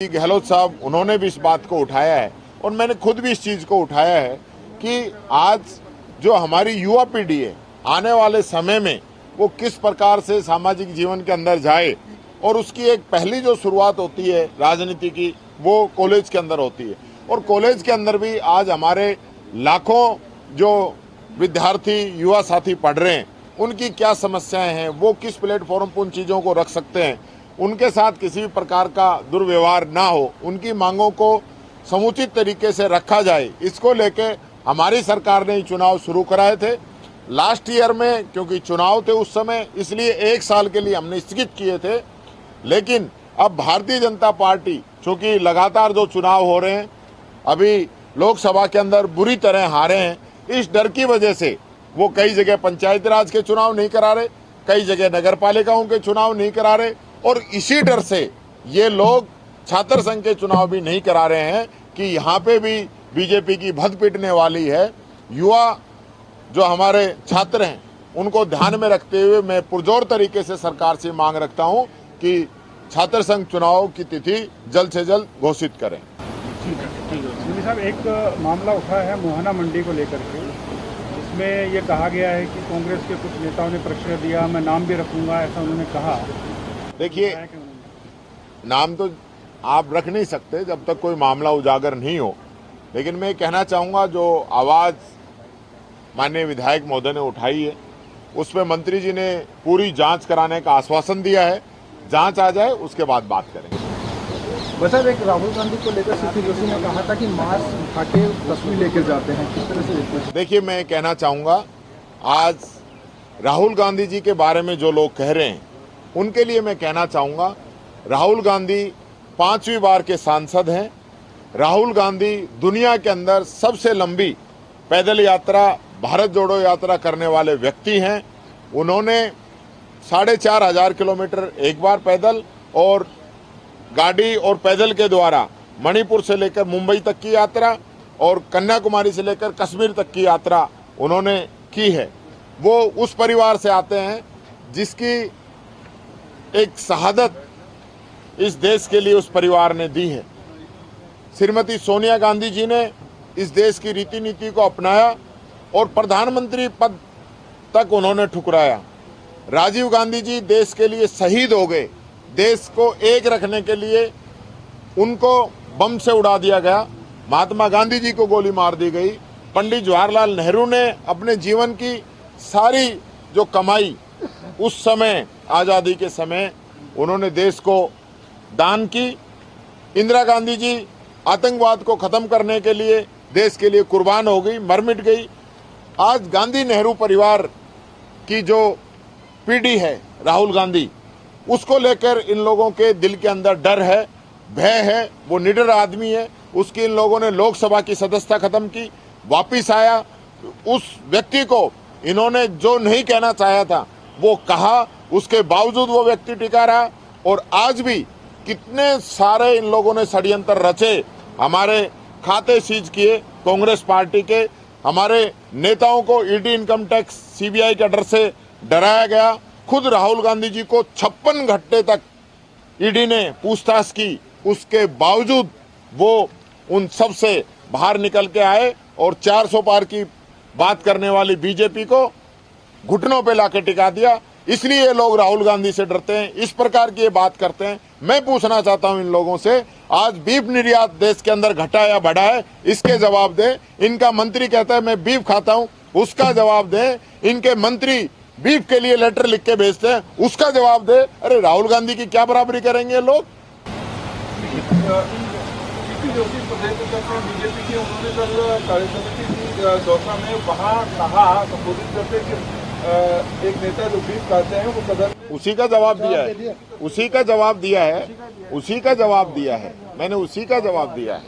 गहलोत साहब उन्होंने भी इस बात को उठाया है और मैंने खुद भी इस चीज़ को उठाया है कि आज जो हमारी युवा पीढ़ी है आने वाले समय में वो किस प्रकार से सामाजिक जीवन के अंदर जाए और उसकी एक पहली जो शुरुआत होती है राजनीति की वो कॉलेज के अंदर होती है। और कॉलेज के अंदर भी आज हमारे लाखों जो विद्यार्थी युवा साथी पढ़ रहे हैं उनकी क्या समस्याएं हैं, वो किस प्लेटफॉर्म पर उन चीज़ों को रख सकते हैं, उनके साथ किसी भी प्रकार का दुर्व्यवहार ना हो, उनकी मांगों को समुचित तरीके से रखा जाए, इसको लेके हमारी सरकार ने चुनाव शुरू कराए थे। लास्ट ईयर में क्योंकि चुनाव थे उस समय, इसलिए 1 साल के लिए हमने स्थगित किए थे। लेकिन अब भारतीय जनता पार्टी चूँकि लगातार जो चुनाव हो रहे हैं, अभी लोकसभा के अंदर बुरी तरह हारे हैं, इस डर की वजह से वो कई जगह पंचायती राज के चुनाव नहीं करा रहे, कई जगह नगर पालिकाओं के चुनाव नहीं करा रहे और इसी डर से ये लोग छात्र संघ के चुनाव भी नहीं करा रहे हैं कि यहाँ पे भी बीजेपी की भद पिटने वाली है। युवा जो हमारे छात्र हैं उनको ध्यान में रखते हुए मैं पुरजोर तरीके से सरकार से मांग रखता हूँ कि छात्र संघ चुनाव की तिथि जल्द से जल्द घोषित करें। ठीक है साहब, एक मामला उठा है मोहना मंडी को लेकर के, इसमें ये कहा गया है कि कांग्रेस के कुछ नेताओं ने प्रश्रय दिया, मैं नाम भी रखूंगा, ऐसा उन्होंने कहा। देखिए, नाम तो आप रख नहीं सकते जब तक कोई मामला उजागर नहीं हो, लेकिन मैं कहना चाहूँगा जो आवाज़ माननीय विधायक महोदय ने उठाई है उस पर मंत्री जी ने पूरी जांच कराने का आश्वासन दिया है। जांच आ जाए उसके बाद बात करेंगे। वैसे एक राहुल गांधी को लेकर सीपी जोशी ने कहा था कि मास्क उठा के तस्वीर लेकर जाते हैं, किस तरह से? देखिए, मैं कहना चाहूँगा आज राहुल गांधी जी के बारे में जो लोग कह रहे हैं उनके लिए मैं कहना चाहूँगा, राहुल गांधी 5वीं बार के सांसद हैं। राहुल गांधी दुनिया के अंदर सबसे लंबी पैदल यात्रा, भारत जोड़ो यात्रा करने वाले व्यक्ति हैं। उन्होंने 4,500 किलोमीटर एक बार पैदल और गाड़ी और पैदल के द्वारा मणिपुर से लेकर मुंबई तक की यात्रा और कन्याकुमारी से लेकर कश्मीर तक की यात्रा उन्होंने की है। वो उस परिवार से आते हैं जिसकी एक शहादत इस देश के लिए उस परिवार ने दी है। श्रीमती सोनिया गांधी जी ने इस देश की रीति नीति को अपनाया और प्रधानमंत्री पद तक उन्होंने ठुकराया। राजीव गांधी जी देश के लिए शहीद हो गए, देश को एक रखने के लिए उनको बम से उड़ा दिया गया। महात्मा गांधी जी को गोली मार दी गई। पंडित जवाहरलाल नेहरू ने अपने जीवन की सारी जो कमाई उस समय आज़ादी के समय उन्होंने देश को दान की। इंदिरा गांधी जी आतंकवाद को ख़त्म करने के लिए देश के लिए कुर्बान हो गई, मर मिट गई। आज गांधी नेहरू परिवार की जो पीढ़ी है राहुल गांधी, उसको लेकर इन लोगों के दिल के अंदर डर है, भय है। वो निडर आदमी है, उसकी इन लोगों ने लोकसभा की सदस्यता खत्म की, वापिस आया। उस व्यक्ति को इन्होंने जो नहीं कहना चाहा था वो कहा, उसके बावजूद वो व्यक्ति टिका रहा। और आज भी कितने सारे इन लोगों ने षड्यंत्र रचे, हमारे खाते सीज किए कांग्रेस पार्टी के, हमारे नेताओं को ईडी इनकम टैक्स सीबीआई के डर से डराया गया। खुद राहुल गांधी जी को 56 घंटे तक ईडी ने पूछताछ की, उसके बावजूद वो उन सब से बाहर निकल के आए और 400 पार की बात करने वाली बीजेपी को घुटनों पे लाके टिका दिया। इसलिए ये लोग राहुल गांधी से डरते हैं, इस प्रकार की ये बात करते हैं। मैं पूछना चाहता हूं इन लोगों से, आज बीफ निर्यात देश के अंदर घटा या बढ़ा है, इसके जवाब दे। इनका मंत्री कहता है मैं बीफ खाता हूं, उसका जवाब दे। इनके मंत्री बीफ के लिए लेटर लिख के भेजते हैं, उसका जवाब दे। अरे राहुल गांधी की क्या बराबरी करेंगे ये लोग? बीजेपी की उन्होंने कल कार्यसमिति की दौसा में वहाँ कहा, संबोधित करते कि एक नेता जो बीफ खाते हैं वो सदन में उसी का जवाब दिया है, उसी का जवाब दिया है, उसी का जवाब दिया है, मैंने उसी का जवाब दिया है।